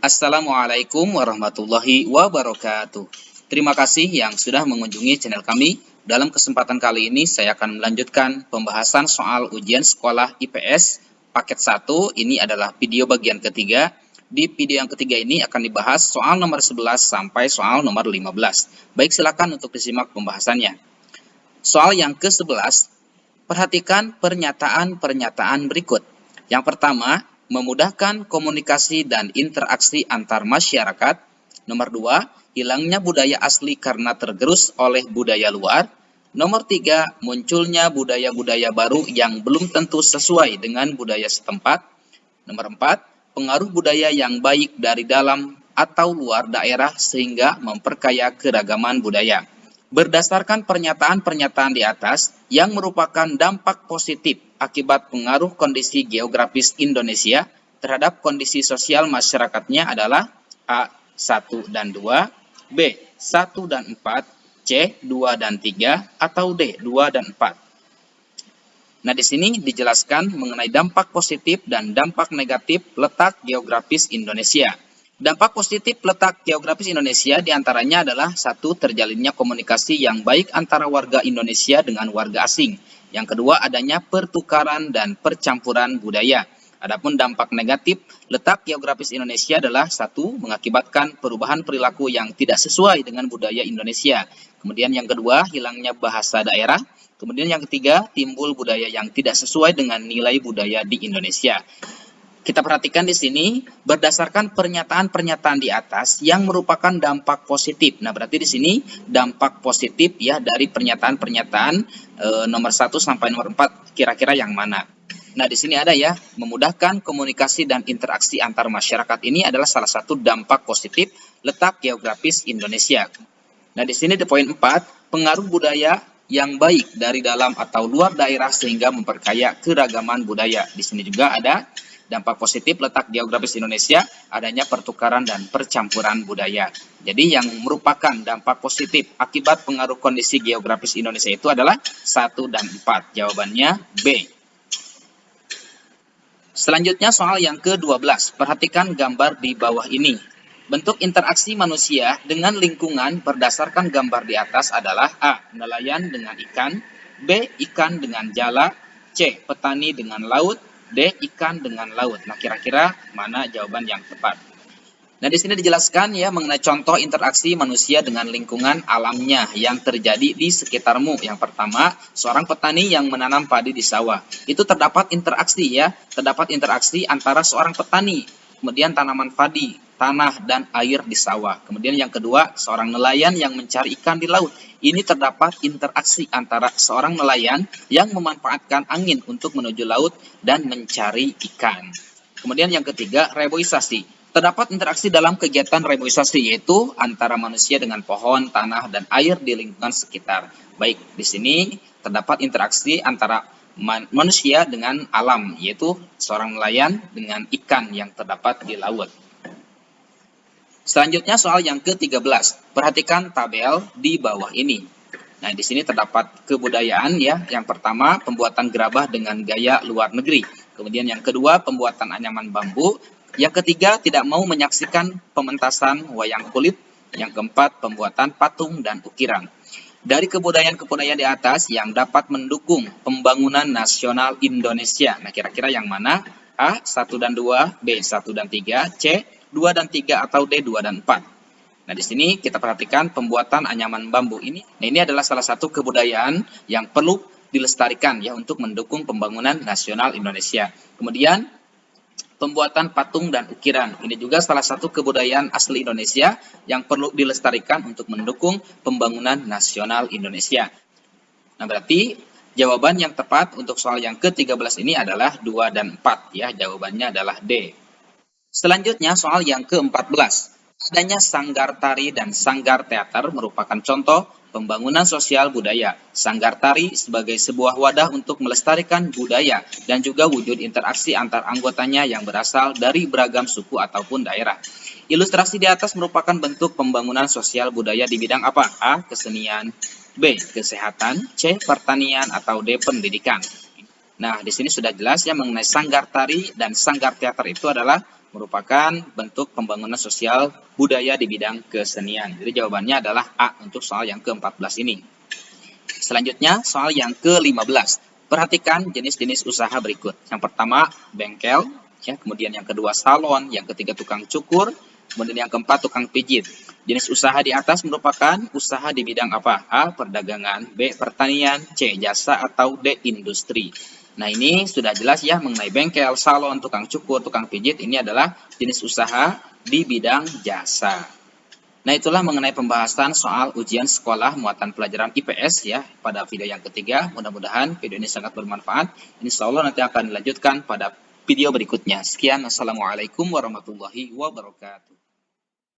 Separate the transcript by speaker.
Speaker 1: Assalamualaikum warahmatullahi wabarakatuh. Terima kasih yang sudah mengunjungi channel kami. Dalam kesempatan kali ini saya akan melanjutkan pembahasan soal ujian sekolah IPS paket 1. Ini adalah video bagian ketiga. Di video yang ketiga ini akan dibahas soal nomor 11 sampai soal nomor 15. Baik, silakan untuk disimak pembahasannya. Soal yang ke-11, perhatikan pernyataan-pernyataan berikut. Yang pertama, memudahkan komunikasi dan interaksi antar masyarakat. Nomor 2, hilangnya budaya asli karena tergerus oleh budaya luar. Nomor 3, munculnya budaya-budaya baru yang belum tentu sesuai dengan budaya setempat. Nomor 4, pengaruh budaya yang baik dari dalam atau luar daerah sehingga memperkaya keragaman budaya. Berdasarkan pernyataan-pernyataan di atas yang merupakan dampak positif akibat pengaruh kondisi geografis Indonesia terhadap kondisi sosial masyarakatnya adalah A. 1 dan 2, B. 1 dan 4, C. 2 dan 3, atau D. 2 dan 4. Nah, di sini dijelaskan mengenai dampak positif dan dampak negatif letak geografis Indonesia. Dampak positif letak geografis Indonesia diantaranya adalah 1. Terjalinnya komunikasi yang baik antara warga Indonesia dengan warga asing. Yang kedua, adanya pertukaran dan percampuran budaya. Adapun dampak negatif letak geografis Indonesia adalah 1. Mengakibatkan perubahan perilaku yang tidak sesuai dengan budaya Indonesia. Kemudian yang kedua, hilangnya bahasa daerah. Kemudian yang ketiga, timbul budaya yang tidak sesuai dengan nilai budaya di Indonesia. Kita perhatikan di sini berdasarkan pernyataan-pernyataan di atas yang merupakan dampak positif. Nah, berarti di sini dampak positif ya dari pernyataan-pernyataan nomor 1 sampai nomor 4 kira-kira yang mana? Nah, di sini ada ya, memudahkan komunikasi dan interaksi antar masyarakat ini adalah salah satu dampak positif letak geografis Indonesia. Nah, di sini di poin 4, pengaruh budaya yang baik dari dalam atau luar daerah sehingga memperkaya keragaman budaya. Di sini juga ada dampak positif letak geografis Indonesia, adanya pertukaran dan percampuran budaya. Jadi yang merupakan dampak positif akibat pengaruh kondisi geografis Indonesia itu adalah 1 dan 4. Jawabannya B. Selanjutnya soal yang ke-12. Perhatikan gambar di bawah ini. Bentuk interaksi manusia dengan lingkungan berdasarkan gambar di atas adalah A. Nelayan dengan ikan, B. Ikan dengan jala, C. Petani dengan laut, D. Ikan dengan laut. Nah, kira-kira mana jawaban yang tepat? Nah, di sini dijelaskan ya mengenai contoh interaksi manusia dengan lingkungan alamnya yang terjadi di sekitarmu. Yang pertama, seorang petani yang menanam padi di sawah. Itu terdapat interaksi ya, terdapat interaksi antara seorang petani, kemudian tanaman padi, tanah dan air di sawah. Kemudian yang kedua, seorang nelayan yang mencari ikan di laut. Ini terdapat interaksi antara seorang nelayan yang memanfaatkan angin untuk menuju laut dan mencari ikan. Kemudian yang ketiga, reboisasi. Terdapat interaksi dalam kegiatan reboisasi, yaitu antara manusia dengan pohon, tanah, dan air di lingkungan sekitar. Baik, di sini terdapat interaksi antara manusia dengan alam, yaitu seorang nelayan dengan ikan yang terdapat di laut. Selanjutnya soal yang ke-13. Perhatikan tabel di bawah ini. Nah, di sini terdapat kebudayaan ya. Yang pertama, pembuatan gerabah dengan gaya luar negeri. Kemudian yang kedua, pembuatan anyaman bambu. Yang ketiga, tidak mau menyaksikan pementasan wayang kulit. Yang keempat, pembuatan patung dan ukiran. Dari kebudayaan-kebudayaan di atas yang dapat mendukung pembangunan nasional Indonesia. Nah, kira-kira yang mana? A. 1 dan 2, B. 1 dan 3, C. 2 dan 3, atau D. 2 dan 4. Nah, di sini kita perhatikan pembuatan anyaman bambu ini. Nah, ini adalah salah satu kebudayaan yang perlu dilestarikan ya untuk mendukung pembangunan nasional Indonesia. Kemudian pembuatan patung dan ukiran. Ini juga salah satu kebudayaan asli Indonesia yang perlu dilestarikan untuk mendukung pembangunan nasional Indonesia. Nah, berarti jawaban yang tepat untuk soal yang ke-13 ini adalah 2 dan 4 ya. Jawabannya adalah D. Selanjutnya soal yang ke-14. Adanya sanggar tari dan sanggar teater merupakan contoh pembangunan sosial budaya. Sanggar tari sebagai sebuah wadah untuk melestarikan budaya dan juga wujud interaksi antar anggotanya yang berasal dari beragam suku ataupun daerah. Ilustrasi di atas merupakan bentuk pembangunan sosial budaya di bidang apa? A. Kesenian, B. Kesehatan, C. Pertanian, atau D. Pendidikan. Nah, di sini sudah jelas ya mengenai sanggar tari dan sanggar teater itu adalah merupakan bentuk pembangunan sosial budaya di bidang kesenian. Jadi jawabannya adalah A untuk soal yang ke-14 ini. Selanjutnya, soal yang ke-15. Perhatikan jenis-jenis usaha berikut. Yang pertama, bengkel, ya, kemudian yang kedua salon, yang ketiga tukang cukur, kemudian yang keempat tukang pijit. Jenis usaha di atas merupakan usaha di bidang apa? A. Perdagangan, B. Pertanian, C. Jasa, atau D. Industri. Nah, ini sudah jelas ya mengenai bengkel, salon, tukang cukur, tukang pijit. Ini adalah jenis usaha di bidang jasa. Nah, itulah mengenai pembahasan soal ujian sekolah muatan pelajaran IPS ya pada video yang ketiga. Mudah-mudahan video ini sangat bermanfaat. Insya Allah nanti akan dilanjutkan pada video berikutnya. Sekian, Assalamualaikum warahmatullahi wabarakatuh.